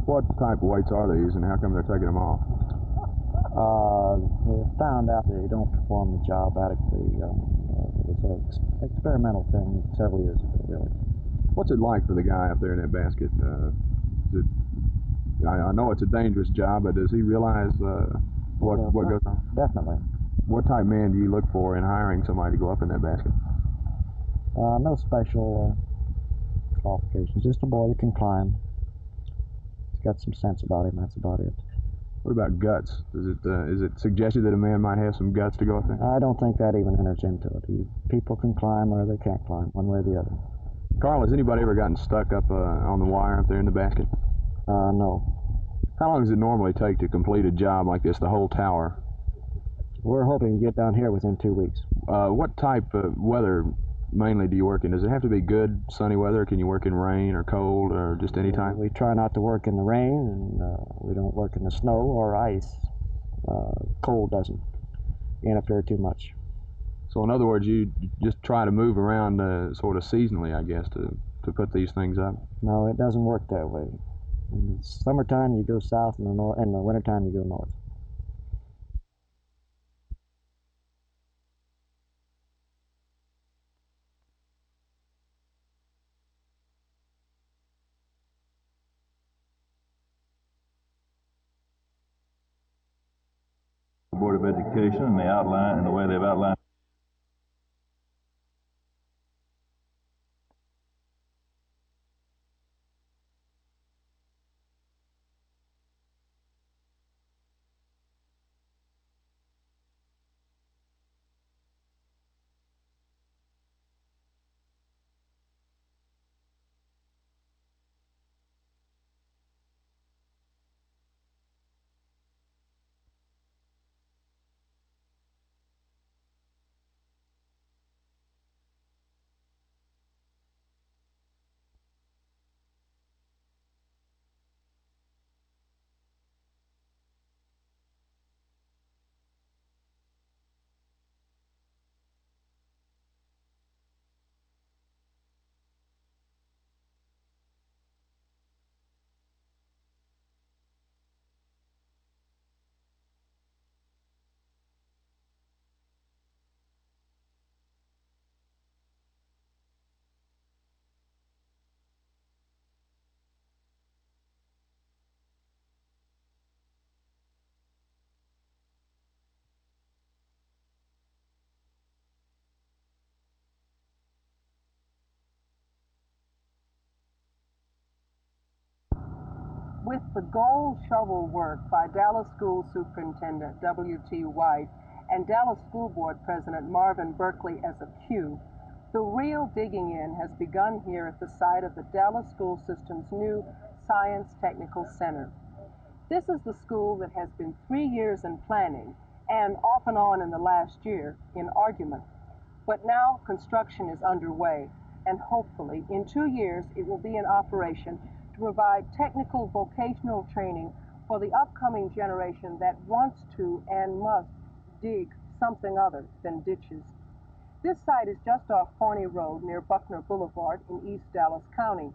What type of weights are these, and how come they're taking them off? They found out they don't perform the job adequately. It was an experimental thing several years ago, really. What's it like for the guy up there in that basket? I know it's a dangerous job, but does he realize what goes on? Definitely. What type of man do you look for in hiring somebody to go up in that basket? No special qualifications. Just a boy that can climb. He's got some sense about him. That's about it. What about guts? Is it suggested that a man might have some guts to go up there? I don't think that even enters into it. People can climb or they can't climb, one way or the other. Carl, has anybody ever gotten stuck up on the wire up there in the basket? No. How long does it normally take to complete a job like this, the whole tower? We're hoping to get down here within 2 weeks. What type of weather mainly do you work in? Does it have to be good sunny weather? Can you work in rain or cold or just any time? We try not to work in the rain, and we don't work in the snow or ice. Cold doesn't interfere too much. So in other words, you just try to move around sort of seasonally, I guess, to put these things up? No, it doesn't work that way. In the summertime, you go south, and in the wintertime, you go north. Board of Education and the way they've outlined. With the gold shovel work by Dallas School Superintendent W.T. White and Dallas School Board President Marvin Berkeley as a cue, the real digging in has begun here at the site of the Dallas School System's new Science Technical Center. This is the school that has been 3 years in planning and off and on in the last year in argument. But now construction is underway, and hopefully in 2 years it will be in operation to provide technical vocational training for the upcoming generation that wants to and must dig something other than ditches. This site is just off Forney Road near Buckner Boulevard in East Dallas County.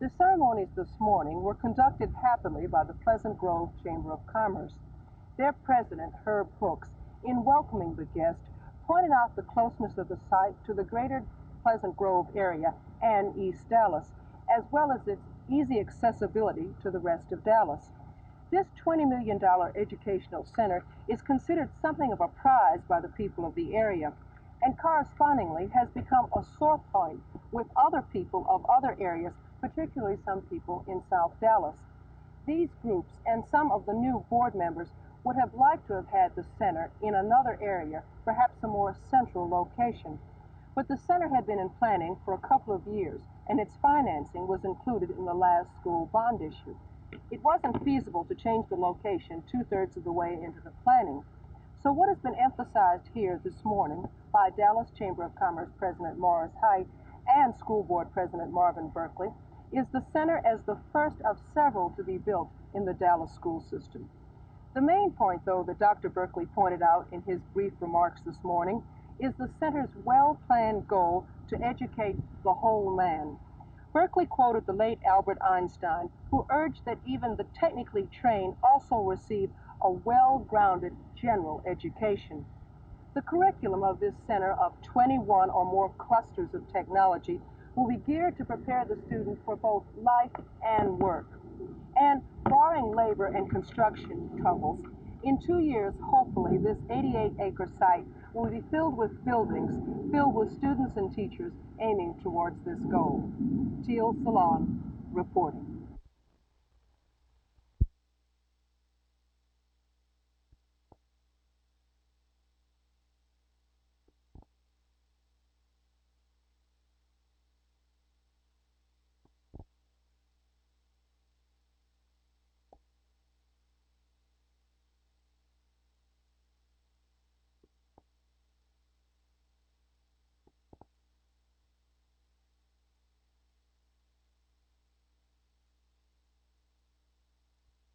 The ceremonies this morning were conducted happily by the Pleasant Grove Chamber of Commerce. Their president, Herb Hooks, in welcoming the guest, pointed out the closeness of the site to the greater Pleasant Grove area and East Dallas, as well as its easy accessibility to the rest of Dallas. This $20 million educational center is considered something of a prize by the people of the area, and correspondingly has become a sore point with other people of other areas, particularly some people in South Dallas. These groups and some of the new board members would have liked to have had the center in another area, perhaps a more central location. But the center had been in planning for a couple of years, and its financing was included in the last school bond issue. It wasn't feasible to change the location 2/3 of the way into the planning. So what has been emphasized here this morning by Dallas Chamber of Commerce President Morris Height and School Board President Marvin Berkeley is the center as the first of several to be built in the Dallas school system. The main point, though, that Dr. Berkeley pointed out in his brief remarks this morning is the center's well-planned goal to educate the whole man. Berkeley quoted the late Albert Einstein, who urged that even the technically trained also receive a well-grounded general education. The curriculum of this center of 21 or more clusters of technology will be geared to prepare the student for both life and work. And barring labor and construction troubles, in 2 years, hopefully, this 88-acre site will be filled with buildings, filled with students and teachers aiming towards this goal. Teal Salon, reporting.